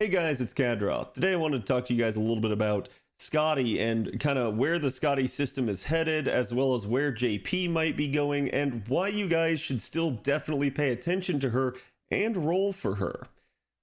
Hey guys, it's Khadroth. Today I wanted to talk to you guys a little bit about Skadi and kind of where the Skadi system is headed, as well as where JP might be going, and why you guys should still definitely pay attention to her and roll for her.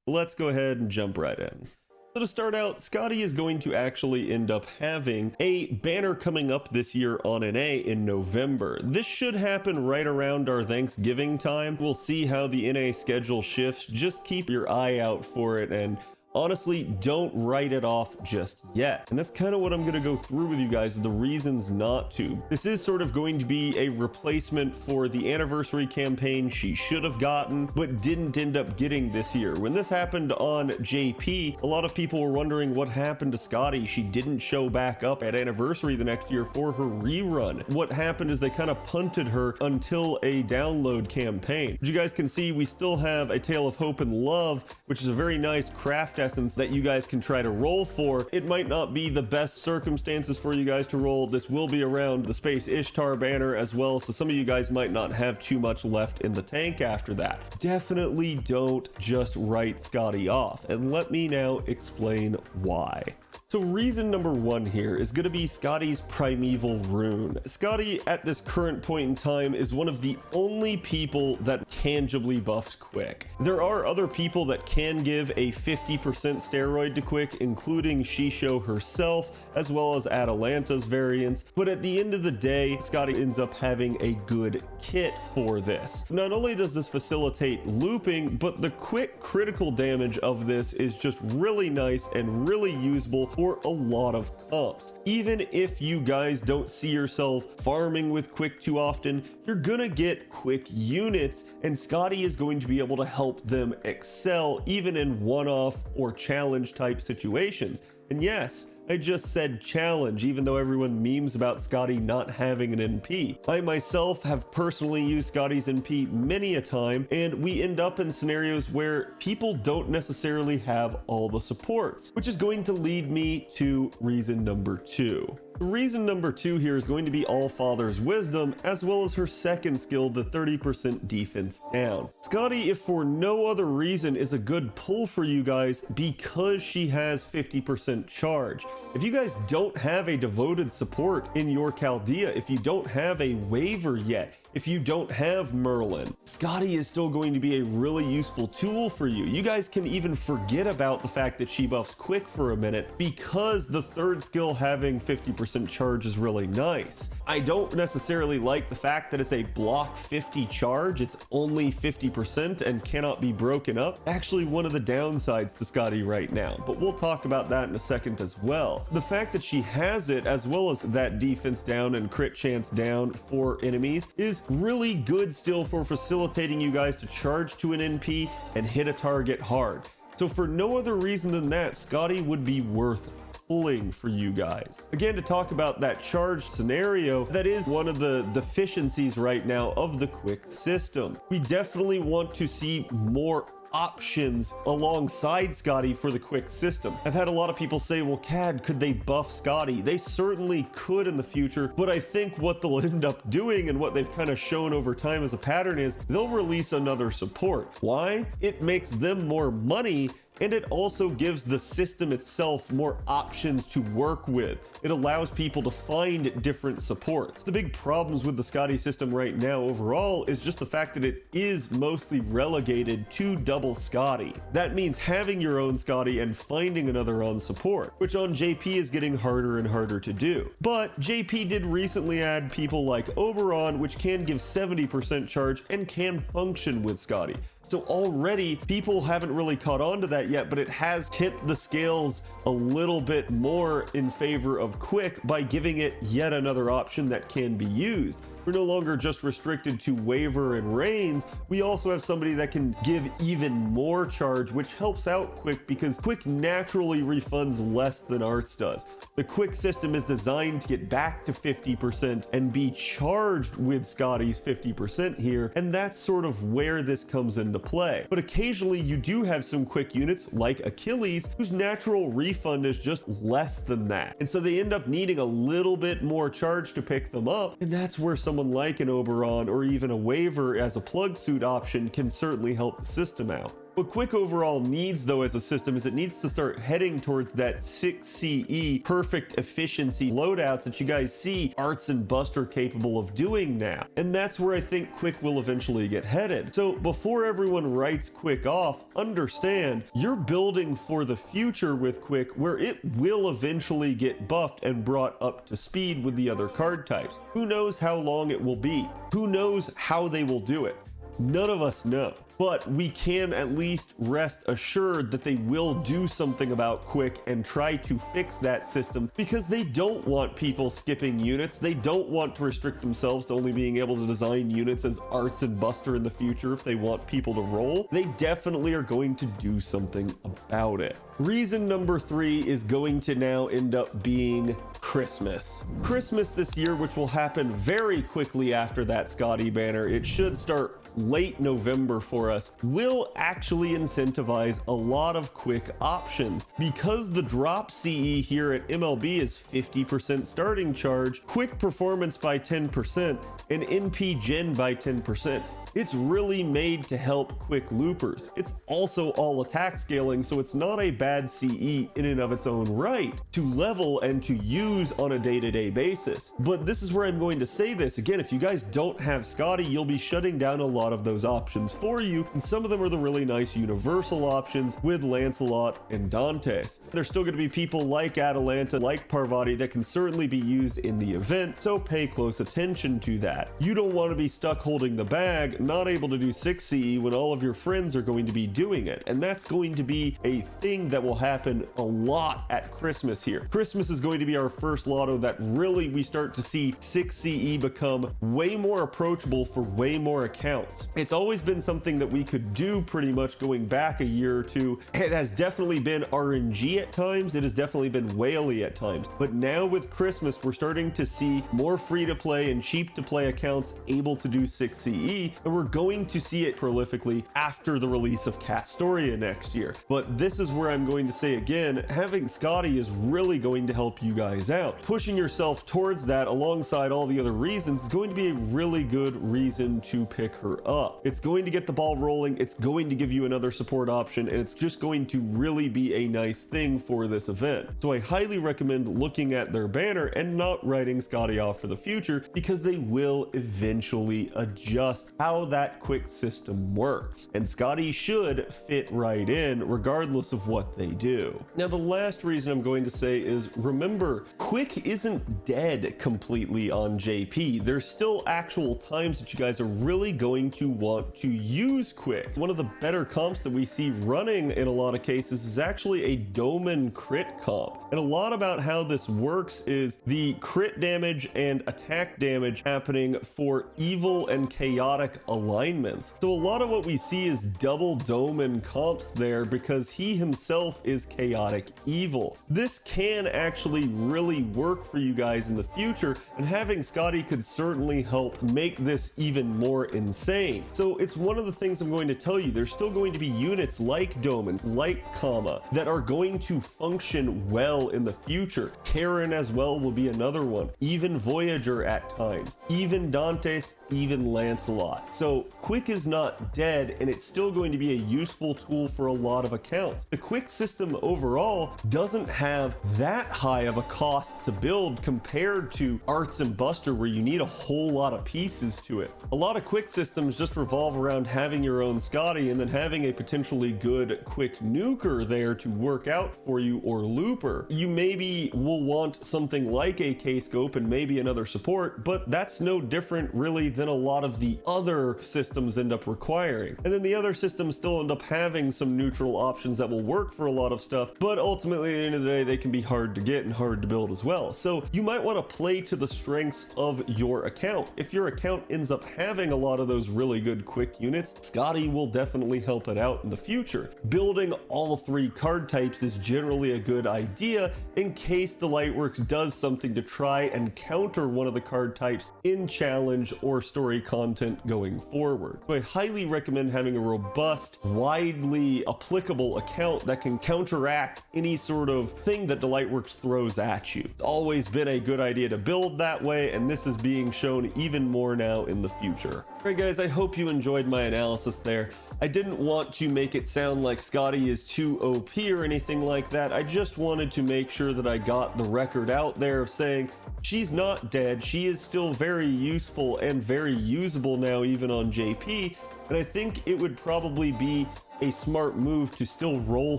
Let's go ahead and jump right in. So to start out, Skadi is going to actually end up having a banner coming up this year on NA in November. This should happen right around our Thanksgiving time. We'll see how the NA schedule shifts. Just keep your eye out for it, and honestly, don't write it off just yet. And that's kind of what I'm going to go through with you guys, the reasons not to. This is sort of going to be a replacement for the anniversary campaign she should have gotten, but didn't end up getting this year. When this happened on JP, a lot of people were wondering what happened to Skadi. She didn't show back up at anniversary the next year for her rerun. What happened is they kind of punted her until a download campaign. As you guys can see, we still have a Tale of Hope and Love, which is a very nice craft essence that you guys can try to roll for. It might not be the best circumstances for you guys to roll. This will be around the Space Ishtar banner as well, so some of you guys might not have too much left in the tank after that. Definitely don't just write Skadi off, and let me now explain why. So reason number one here is going to be Skadi's Primeval Rune. Skadi at this current point in time is one of the only people that tangibly buffs Quick. There are other people that can give a 50% steroid to Quick, including Shisho herself, as well as Atalanta's variants, but at the end of the day, Skadi ends up having a good kit for this. Not only does this facilitate looping, but the quick critical damage of this is just really nice and really usable for a lot of comps. Even if you guys don't see yourself farming with Quick too often, you're gonna get Quick units, and Skadi is going to be able to help them excel even in one-off or challenge type situations. And yes, I just said challenge, even though everyone memes about Skadi not having an NP. I myself have personally used Skadi's NP many a time, and we end up in scenarios where people don't necessarily have all the supports, which is going to lead me to reason number two. Reason number two here is going to be Allfather's Wisdom, as well as her second skill, the 30% defense down. Skadi, if for no other reason, is a good pull for you guys because she has 50% charge. If you guys don't have a devoted support in your Chaldea, if you don't have a waiver yet, if you don't have Merlin, Skadi is still going to be a really useful tool for you. You guys can even forget about the fact that she buffs Quick for a minute, because the third skill having 50% charge is really nice. I don't necessarily like the fact that it's a block 50 charge. It's only 50% and cannot be broken up. Actually, one of the downsides to Skadi right now, but we'll talk about that in a second as well. The fact that she has it, as well as that defense down and crit chance down for enemies, is really good still for facilitating you guys to charge to an NP and hit a target hard. So for no other reason than that, Skadi would be worth pulling for you guys. Again, to talk about that charge scenario, that is one of the deficiencies right now of the Quick system. We definitely want to see more options alongside Skadi for the Quick system. I've had a lot of people say, well, Cad, could they buff Skadi? They certainly could in the future, but I think what they'll end up doing, and what they've kind of shown over time as a pattern, is they'll release another support. Why? It makes them more money, and it also gives the system itself more options to work with. It allows people to find different supports. The big problems with the Skadi system right now overall is just the fact that it is mostly relegated to double Skadi. That means having your own Skadi and finding another on support, which on JP is getting harder and harder to do. But JP did recently add people like Oberon, which can give 70% charge and can function with Skadi. So already people haven't really caught on to that yet, but it has tipped the scales a little bit more in favor of Quick by giving it yet another option that can be used. We're no longer just restricted to waiver and reigns. We also have somebody that can give even more charge, which helps out Quick, because Quick naturally refunds less than Arts does. The Quick system is designed to get back to 50% and be charged with Skadi's 50% here, and that's sort of where this comes into play. But occasionally you do have some Quick units like Achilles, whose natural refund is just less than that, and so they end up needing a little bit more charge to pick them up, and that's where some someone like an Oberon or even a waiver as a plug suit option can certainly help the system out. What Quick overall needs though as a system is it needs to start heading towards that 6CE perfect efficiency loadouts that you guys see Arts and Buster capable of doing now. And that's where I think Quick will eventually get headed. So before everyone writes Quick off, understand you're building for the future with Quick, where it will eventually get buffed and brought up to speed with the other card types. Who knows how long it will be? Who knows how they will do it? None of us know, but we can at least rest assured that they will do something about Quick and try to fix that system, because they don't want people skipping units. They don't want to restrict themselves to only being able to design units as Arts and Buster in the future if they want people to roll. They definitely are going to do something about it. Reason number 3 is going to now end up being Christmas. Christmas this year, which will happen very quickly after that Skadi banner. It should start late November for us, will actually incentivize a lot of Quick options. Because the drop CE here at MLB is 50% starting charge, Quick performance by 10%, and NP gen by 10%. It's really made to help Quick loopers. It's also all attack scaling, so it's not a bad CE in and of its own right to level and to use on a day-to-day basis. But this is where I'm going to say this again: if you guys don't have Skadi, you'll be shutting down a lot of those options for you, and some of them are the really nice universal options with Lancelot and Dantes. There's still going to be people like Atalanta, like Parvati, that can certainly be used in the event, so pay close attention to that. You don't want to be stuck holding the bag, not able to do 6CE when all of your friends are going to be doing it. And that's going to be a thing that will happen a lot at Christmas here. Christmas is going to be our first lotto that really we start to see 6CE become way more approachable for way more accounts. It's always been something that we could do pretty much going back a year or two. It has definitely been RNG at times. It has definitely been whaley at times. But now with Christmas, we're starting to see more free to play and cheap to play accounts able to do 6CE. And we're going to see it prolifically after the release of Castoria next year. But this is where I'm going to say again, having Skadi is really going to help you guys out. Pushing yourself towards that alongside all the other reasons is going to be a really good reason to pick her up. It's going to get the ball rolling, it's going to give you another support option, and it's just going to really be a nice thing for this event. So I highly recommend looking at their banner and not writing Skadi off for the future, because they will eventually adjust how that Quick system works, and Skadi should fit right in regardless of what they do. Now, the last reason I'm going to say is, remember, Quick isn't dead completely on JP. There's still actual times that you guys are really going to want to use Quick. One of the better comps that we see running in a lot of cases is actually a Doman crit comp, and a lot about how this works is the crit damage and attack damage happening for evil and chaotic alignments. So a lot of what we see is double Doman comps there, because he himself is chaotic evil. This can actually really work for you guys in the future, and having Skadi could certainly help make this even more insane. So it's one of the things I'm going to tell you. There's still going to be units like Doman, like Kama, that are going to function well in the future. Karen as well will be another one. Even Voyager at times. Even Dantes, even Lancelot. So Quick is not dead, and it's still going to be a useful tool for a lot of accounts. The Quick system overall doesn't have that high of a cost to build compared to Arts and Buster, where you need a whole lot of pieces to it. A lot of Quick systems just revolve around having your own Skadi and then having a potentially good Quick nuker there to work out for you, or looper. You maybe will want something like a K-scope and maybe another support, but that's no different really than a lot of the other systems end up requiring. And then the other systems still end up having some neutral options that will work for a lot of stuff, but ultimately at the end of the day, they can be hard to get and hard to build as well. So you might want to play to the strengths of your account. If your account ends up having a lot of those really good Quick units, Skadi will definitely help it out in the future. Building all 3 card types is generally a good idea in case the Lightworks does something to try and counter one of the card types in challenge or story content going moving forward. So I highly recommend having a robust, widely applicable account that can counteract any sort of thing that Delightworks throws at you. It's always been a good idea to build that way, and this is being shown even more now in the future. Alright guys, I hope you enjoyed my analysis there. I didn't want to make it sound like Skadi is too OP or anything like that. I just wanted to make sure that I got the record out there of saying she's not dead. She is still very useful and very usable now, even on JP. And I think it would probably be a smart move to still roll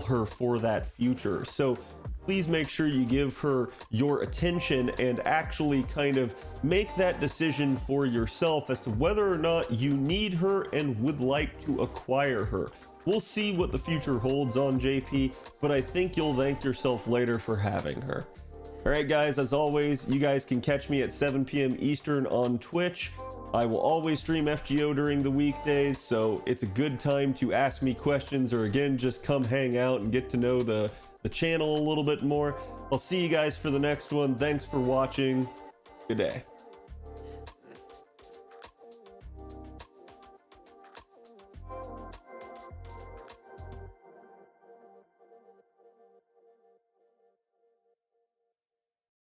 her for that future. So please make sure you give her your attention and actually kind of make that decision for yourself as to whether or not you need her and would like to acquire her. We'll see what the future holds on JP, but I think you'll thank yourself later for having her. All right, guys, as always, you guys can catch me at 7 p.m. Eastern on Twitch. I will always stream FGO during the weekdays, so it's a good time to ask me questions or, again, just come hang out and get to know the channel a little bit more. I'll see you guys for the next one. Thanks for watching. Good day.